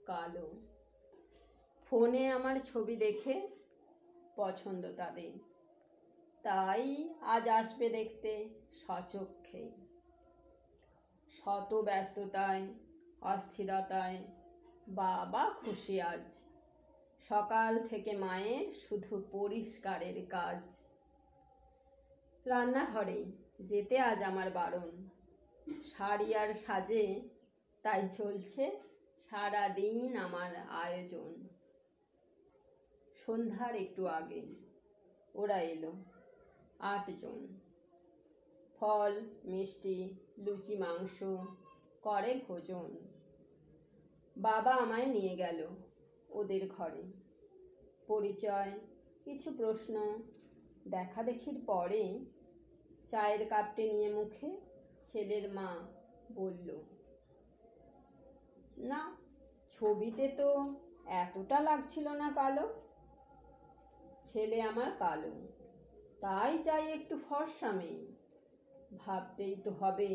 কালো। ফোনে আমার ছবি দেখে পছন্দ তাদের, তাই আজ আসবে দেখতে সচক্ষে। শত ব্যস্ততায় অস্থিরতায় বাবা খুশি আজ। সকাল থেকে মায়ের শুধু পরিষ্কারের কাজ। রান্নাঘরে যেতে আজ আমার বারণ। শাড়ি আর সাজে তাই চলছে সারাদিন আমার আয়োজন। সন্ধ্যার একটু আগে ওরা এলো 8 জন। ফল মিষ্টি লুচি মাংস করে ভোজন। বাবা আমায় নিয়ে গেল ওদের ঘরে। পরিচয়, কিছু প্রশ্ন, দেখাদেখির পরে চায়ের কাপটি নিয়ে মুখে ছেলের মা বলল, না, ছবিতে তো এতটা লাগছিল না কালো। ছেলে আমার কালো, তাই চাই একটু ফর্সা মেয়ে। ভাবতেই তো হবে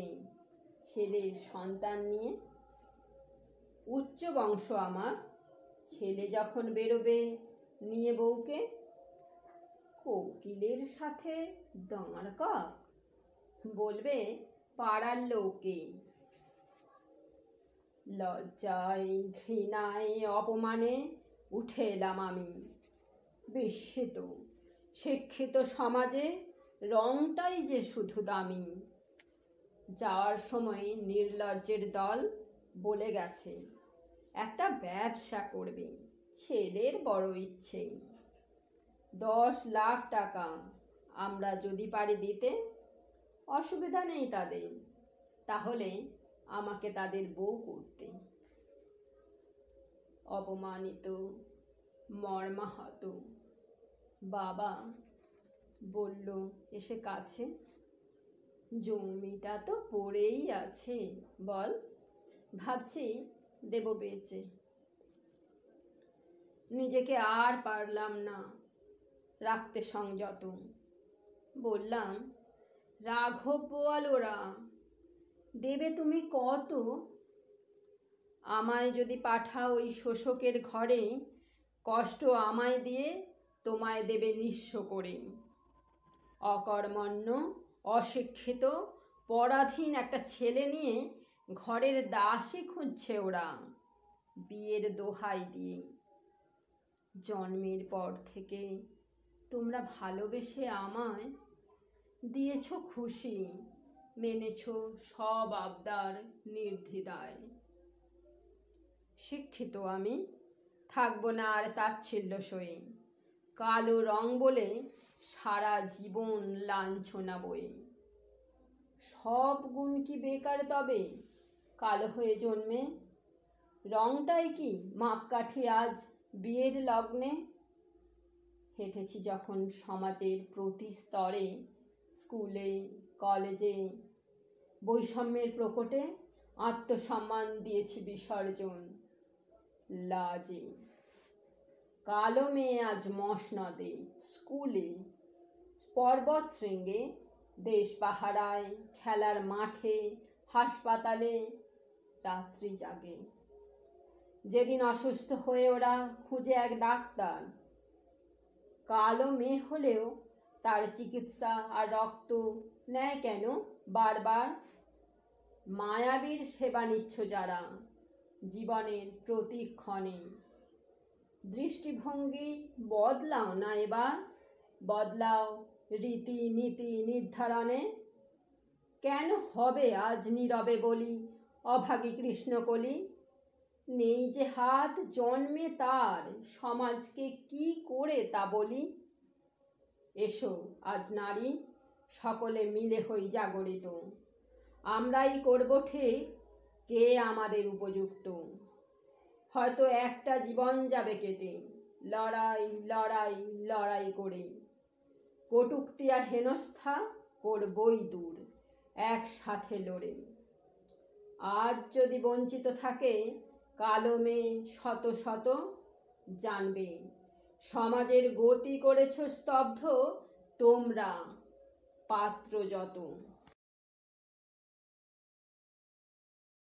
ছেলের সন্তান নিয়ে। উচ্চ বংশ আমার, ছেলে যখন বেরোবে নিয়ে বউকে। কোকিলের সাথে দাঁড় কাক, বলবে পাড়ার লোকে। লজ্জায় ঘৃণায় অপমানে উঠে এলাম আমি। বিস্মিত শিক্ষিত সমাজে রংটাই যে শুধু দামি। যাওয়ার সময় নির্লজ্জের দল বলে গেছে একটা ব্যবসা করবে, ছেলের বড় ইচ্ছে। 10 লাখ টাকা আমরা যদি পারি দিতে, অসুবিধা নেই তাদের, তাহলে আমাকে তাদের বউ করতে। অপমানিত মর্মাহত বাবা বলল এসে কাছে, জমিটা তো পড়েই আছে, বল, ভাবছি দেব বেচে। নিজেকে আর পারলাম না রাখতে সংযত। বললাম, রাঘব বোয়াল ওরা, দেবে তুমি কত? আমায় যদি পাঠাও ওই শোষকের ঘরে, কষ্ট আমায় দিয়ে তোমায় দেবে নিঃস্ব করে। অকর্মণ্য অশিক্ষিত পরাধীন একটা ছেলে নিয়ে ঘরের দাসী খুঁজছে ওরা, বিয়ের দোহাই দিয়ে। জন্মের পর থেকে তোমরা ভালোবেসে আমায় দিয়েছ খুশি, মেনেছ সব আবদার নির্দ্বিধায়। শিক্ষিত আমি, থাকবো না আর তাচ্ছিল্য সয়ে। কালো রং বলে সারা জীবন লাঞ্ছনা বয়ে। সব গুণ কি বেকার তবে কালো হয়ে জন্মে? রংটাই কি মাপকাঠি আজ বিয়ের লগ্নে? হেঁটেছি যখন সমাজের প্রতি স্তরে, স্কুলে কলেজে, বৈষম্যের প্রকটে আত্মসম্মান দিয়েছি বিসর্জন লাজে। কালো মেয়ে আজ মসনদে, স্কুলে, পর্বত শৃঙ্গে, দেশ পাহারায়, খেলার মাঠে, হাসপাতালে রাত্রি জাগে। যেদিন অসুস্থ হয়ে ওরা খুঁজে এক ডাক্তার, কালো মেয়ে হলেও তার চিকিৎসা আর রক্ত নেয় কেন বারবার? মায়াবীর সেবা নিচ্ছ যারা জীবনের প্রতিক্ষণে, দৃষ্টিভঙ্গি বদলাও না এবার, বদলাও রীতি নীতি নির্ধারণে। কেন হবে আজ নীরবে বলি অভাগী কৃষ্ণকলি? নেই যে হাত জন্মে তার, সমাজকে কি করে তা বলি? এসো আজ নারী, সকলে মিলে হই জাগরিত। আমরাই করব ঠিক কে আমাদের উপযুক্ত। হয়তো একটা জীবন যাবে কেটে লড়াই লড়াই লড়াই করে। কটূক্তি আর হেনস্থা করবই দূর একসাথে লড়ে। আজ যদি বঞ্চিত থাকে কালো মেয়ে শত শত, জানবে সমাজের গতি করেছ স্তব্ধ তোমরা। পাত্র যত।